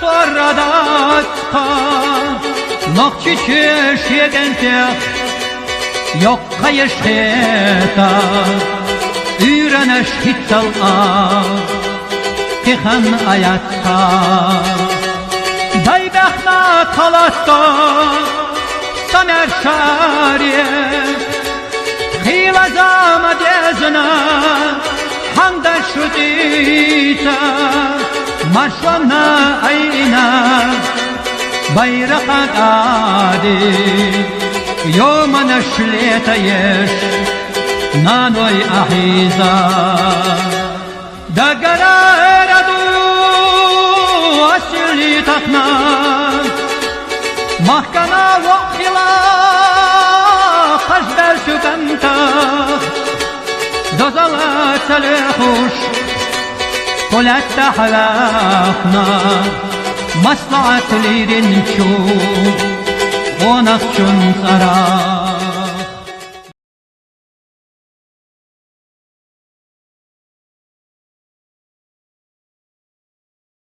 Torradatpa Nokçiçi şiegenteh Yok kayış heta Üreneş hittal a Tihan ayatta Daybehna kalatta Samer şariye Hila zama dezna Handa şudita Marşvana ayna Bayrak adi Yoma neşleta yeş Nanoy ahiza Dagara eradu Asili takna Mahkana vakila Kaşber şükanta Dozala telehuş Kulet tahlakna Maslahat lirin çu Onak çun sara